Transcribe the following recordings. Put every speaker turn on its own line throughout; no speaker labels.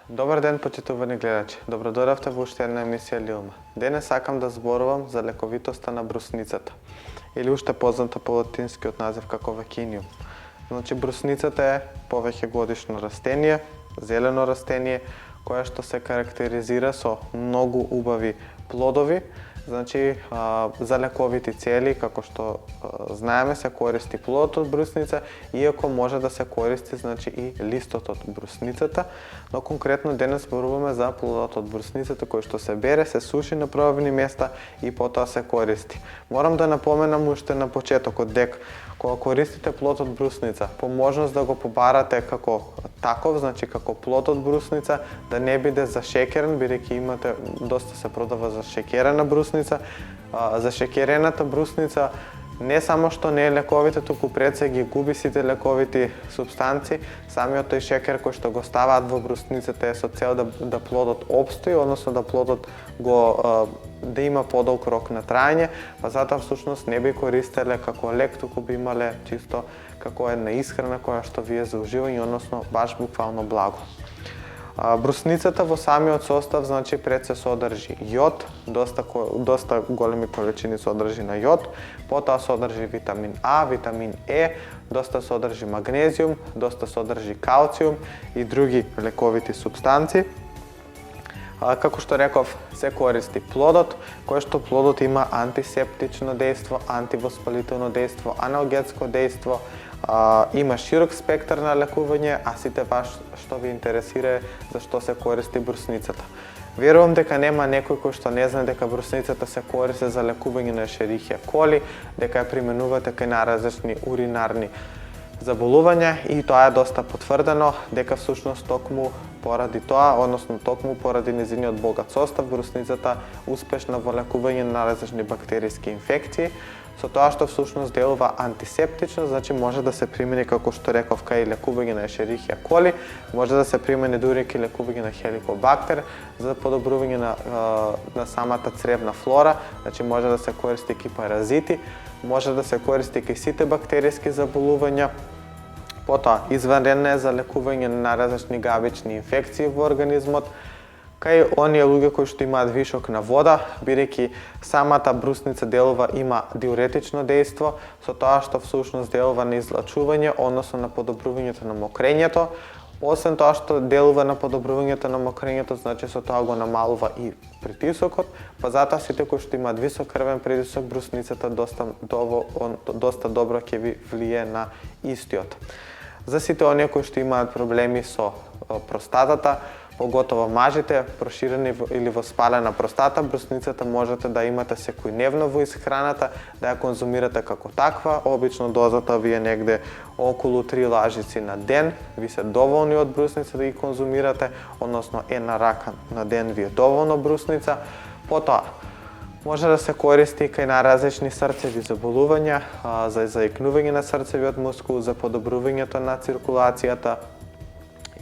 Добар ден, почитувани гледачи. Добродојавте во уште една емисија Лилма. Денес сакам да зборувам за лековитоста на брусницата, или уште позната по латинскиот назив како вакиниум. Значи, брусницата е повеќе годишно растение, зелено растение, кое што се карактеризира со многу убави плодови. Значи, за лековити цели, како што знаеме, се користи плодот од брусница, иако може да се користи и листот од брусницата, но конкретно денес зборуваме за плодот од брусницата кој што се бере, се суши на пробни места и потоа се користи. Морам да напоменам уште на почетокот дека кога користите плод од брусница, по можност да го побарате како таков, значи како плод од брусница, да не биде зашекерен, бидејќи имате доста се продава за шекерена брусница. За шекерената брусница не само што не е лековита, туку пред се ги губи сите лековити супстанци. Самиот тој шекер кој што го ставаат во брусницата е со цел да плодот опстои, односно да плодот да има подолг рок на траење, па затоа всушност не би користеле како лек, туку би имале чисто како една исхрана која што ви е за уживање, односно баш буквално благо. Брусницата во самиот состав пред се содржи јод, доста големи количини содржи на јод, потоа содржи витамин А, витамин Е, доста содржи магнезиум, доста содржи калциум и други лековити супстанци. Како што реков, се користи плодот, кој што плодот има антисептично дејство, антивоспалително дејство, аналгетско дејство, има широк спектар на лекување, а сите вас што ви интересира за што се користи брусницата. Верувам дека нема некој кој што не знае дека брусницата се користи за лекување на Ешерихија коли, дека ја применувате кај наразлични уринарни заболувања и тоа е доста потврдено дека всушност токму поради тоа, односно токму поради нејзиниот богат состав, брусницата успешна во лекување на различни бактериски инфекции, со тоа што всушност делува антисептично, значи може да се примени, како што реков, кај лекување на Ешерихија коли, може да се примени дури кај лекување на хеликобактер за подобрување на самата цревна флора, значи може да се користи кај паразити, може да се користи кај сите бактериски заболувања. Потоа, изванредна е за лекување на различни габични инфекции во организмот, кај оние луѓе кои што имаат вишок на вода, бидејќи самата брусница делува има диуретично дејство, со тоа што всушност делува на излачување, односно на подобрувањето на мокрењето. Освен тоа што делува на подобрувањето на мокрењето, значи со тоа го намалува и притисокот, па затоа сите кои што имаат висок крвен притисок, брусницата доста добро ќе ви влие на истиот. За сите оние кои што имаат проблеми со простатата, поготово мажите, проширена или воспалена простата, брусницата можете да имате секојдневно во исхраната, да ја конзумирате како таква. Обично дозата ви е негде околу 3 лажици на ден, ви се доволни од брусница да ги конзумирате, односно една рака на ден ви е доволно брусница. Потоа, може да се користи кај наразлични срцеви заболувања, за заикнување на срцевиот мускул, за подобрувањето на циркулацијата.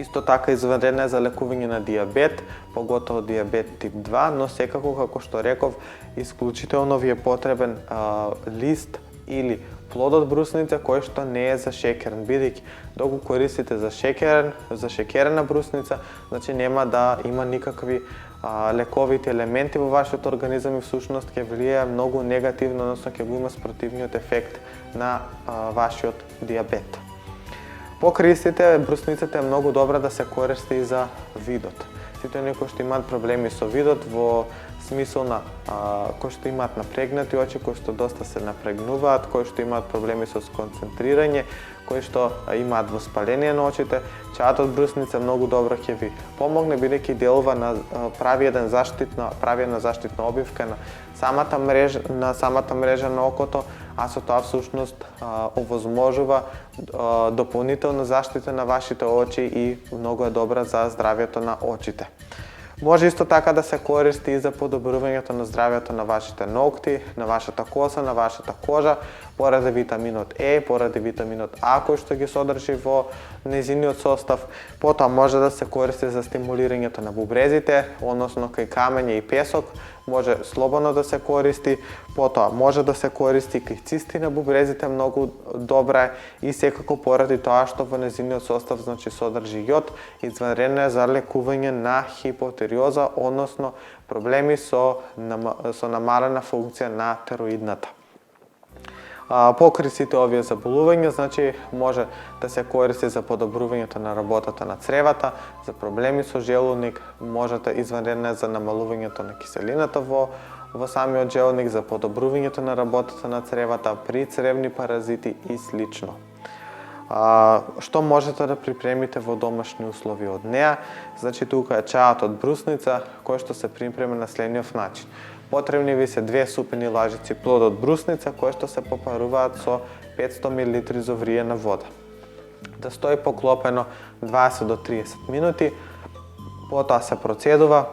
Исто така изванредна е за лекување на диабет, поготово диабет тип 2, но секако, како што реков, исклучително ви е потребен лист или плод од брусница кој што не е зашекерен, бидејќи да го користите за шекерена брусница, значи нема да има никакви лековити елементи во вашиот организам и всушност ќе влијае многу негативно, односно ќе го има спротивниот ефект на вашиот диабет. По кристите, брусницата е многу добра да се користи и за видот. Сите оние кои што имаат проблеми со видот, во смисол на кои што имаат напрегнати очи, кои што доста се напрегнуваат, кои што имаат проблеми со сконцентрирање, кои што имаат воспаление на очите, чајот од брусница многу добро ќе ви помогне, бидејќи делува прави една заштитна обивка на самата мрежа на окото, а со тоа всушност овозможува дополнителна заштита на вашите очи и многу е добра за здравјето на очите. Може исто така да се користи и за подобрувањето на здравјето на вашите ногти, на вашата коса, на вашата кожа. поради витаминот Е, поради витаминот А кој што ги содржи во нејзиниот состав. Потоа може да се користи за стимулирањето на бубрезите, односно кај камење и песок може слободно да се користи. Потоа може да се користи кај цисти на бубрезите, многу добра и секако поради тоа што во нејзиниот состав содржи јод, извънредно е за лекување на хипотиреоза, односно проблеми со намалена функција на тероидната. Покрај сите овие заболувања, може да се користи за подобрувањето на работата на цревата, за проблеми со желудник, може да извънредно за намалувањето на киселината во самиот желудник, за подобрувањето на работата на цревата при цревни паразити и слично. Што можете да припремите во домашни услови од неа? Тука е чајот од брусница, кој што се припрема на следниот начин. Потребни ви се 2 супени лажици плод од брусница, кои што се попаруваат со 500 мл зовриена вода. Да стои поклопено 20 до 30 минути, потоа се процедува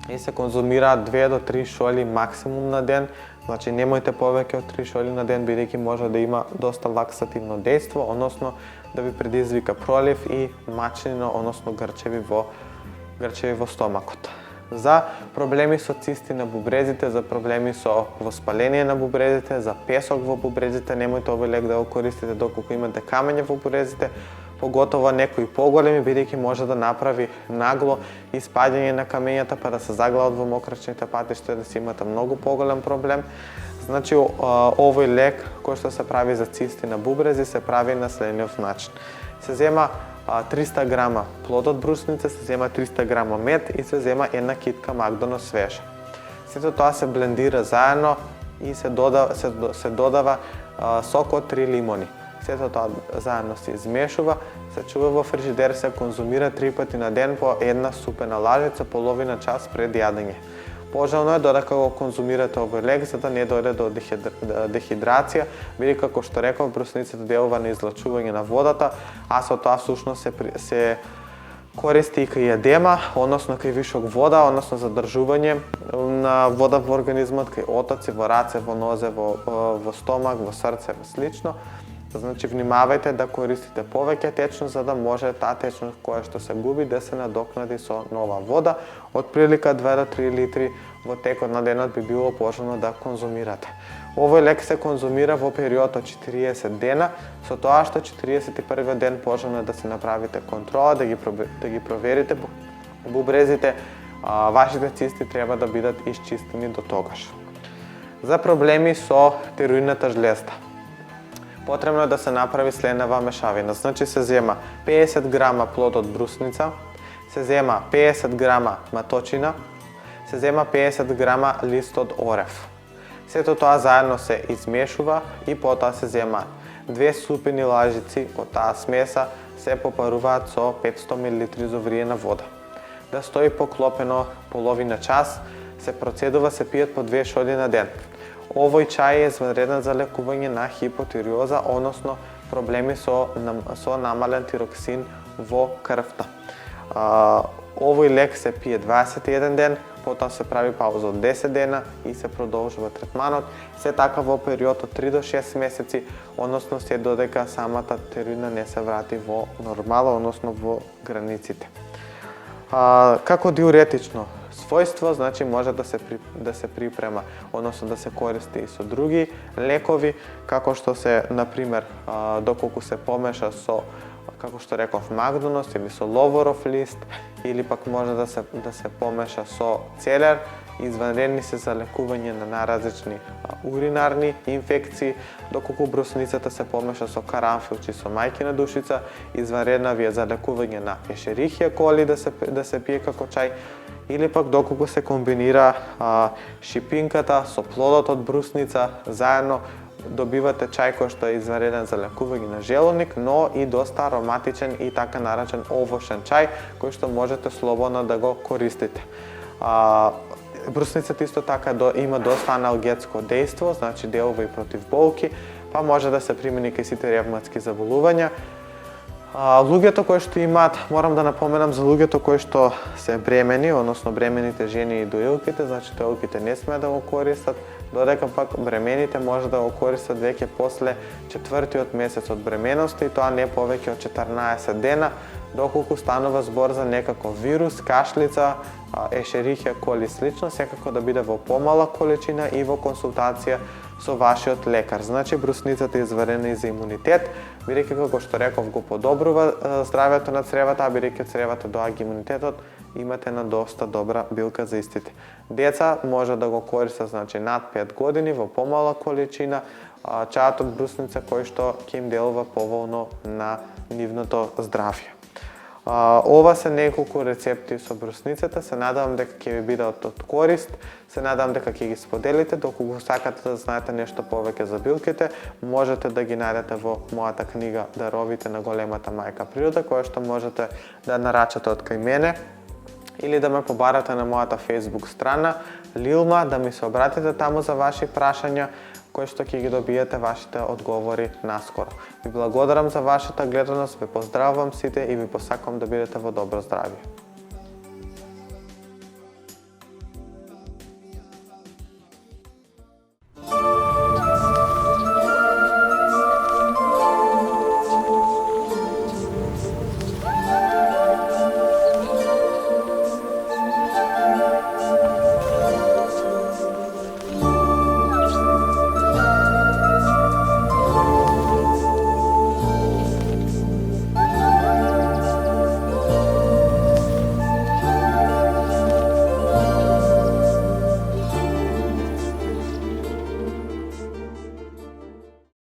и се конзумираат 2 до 3 шоли максимум на ден. Немојте повеќе од 3 шоли на ден, бидејќи може да има доста лаксативно дејство, односно да ви предизвика пролив и мачнина, односно грчеви во стомакот. За проблеми со цисти на бубрезите, за проблеми со воспаление на бубрезите, за песок во бубрезите, немојте овој лек да го користите доколку имате камење во бубрезите, поготово некои поголеми, бидејќи може да направи нагло испаѓање на камењата па да се заглават во мокрачните патишта, да си имате многу поголем проблем. Овој лек кој што се прави за цисти на бубрези се прави на следниот начин. Се зема 300 грама плод од брусница, се зема 300 грама мед и се зема една китка Макдонос свежа. Сето тоа се блендира заедно и се додава сок од 3 лимони. Сето тоа заедно се измешува, се чува во фрижидер, се конзумира 3 пати на ден по една супена лажица, половина час пред јадење. Пожелно е додека го конзумирате овој лек, за да не дојде до дехидрација, бидејќи како што реков, брусницата делува на излачување на водата, а со тоа всушност се користи и кај едема, односно кај вишок вода, односно задржување на вода во организмот, кај отоци, во раце, во нозе, во стомак, во срце, слично. Внимавајте да користите повеќе течност, за да може таа течност која што се губи да се надокнади со нова вода. Од прилика 2 до 3 литри во текот на денот би било пожелно да конзумирате. Овој лек се конзумира во период од 40 дена, со тоа што 41 ден пожелно да се направите контрола, да ги проверите бубрезите, вашите цисти треба да бидат исчистени до тогаш. За проблеми со тироидната жлезда, потребно е да се направи следнава мешавина. Се зема 50 грама плод од брусница, се зема 50 грама маточина, се зема 50 грама лист од орев. Сето тоа заедно се измешува и потоа се зема 2 супени лажици од таа смеса, се попаруваат со 500 мл зовриена вода. Да стои поклопено половина час, се процедува, се пијат по 2 шоли на ден. Овој чај е извънреден за лекување на хипотиреоза, односно проблеми со намален тироксин во крвта. Овој лек се пие 21 ден, потоа се прави пауза од 10 дена и се продолжува третманот, се така во период од 3 до 6 месеци, односно се додека самата тироидна не се врати во нормала, односно во границите. Како диуретично својство, може да се припрема, односно да се користи и со други лекови, како што се, например, доколку се помеша со, како што реков, Макдонос или со ловоров лист, или пак може да се помеша со целер, извънредни се за лекување на наразлични уринарни инфекции, доколку брусницата се помеша со карамфил чи со мајкина душица, извънредна ви е за лекување на ешерихија коли да се пие како чај, или пак доколку се комбинира шипинката со плодот од брусница, заедно добивате чај кој што е извънреден за лекување на желудник, но и доста ароматичен и така наречен овошен чај, кој што можете слободно да го користите. Брусницата исто така има доста аналгетско дејство, делува и против болки, па може да се примени кај сите ревматски заболувања. Луѓето кои што имаат, морам да напоменам за луѓето кои што се бремени, односно бремените жени и доилките, значи доилките не смеат да го користат, додека пак бремените може да го користат веќе после 4-тиот месец од бременоста и тоа не повеќе од 14 дена, доколку станува збор за некаков вирус, кашлица, ешерихија, кол и слично, секако да биде во помала количина и во консултација со вашиот лекар. Значи, брусницата е изварена и за имунитет, бидејќи како што реков го подобрува здравјето на цревата, а бидејќи цревата доаѓа имунитетот, имате на доста добра билка за истите. Деца може да го користат, значи над 5 години во помала количина, чајот од брусница кој што ќе им делува поволно на нивното здравје. Ова се неколку рецепти со брусницата, се надевам дека ќе ви бидат од корист, се надевам дека ќе ги споделите, доколку сакате да знаете нешто повеќе за билките, можете да ги најдете во мојата книга Даровите на големата мајка природа, која што можете да нарачате од кај мене, или да ме побарате на мојата Facebook страна Лилма, да ми се обратите таму за ваши прашања, кои што ќе ги добиете вашите одговори наскоро. Ви благодарам за вашата гледаност, ве поздравувам сите и ви посакувам да бидете во добро здравје.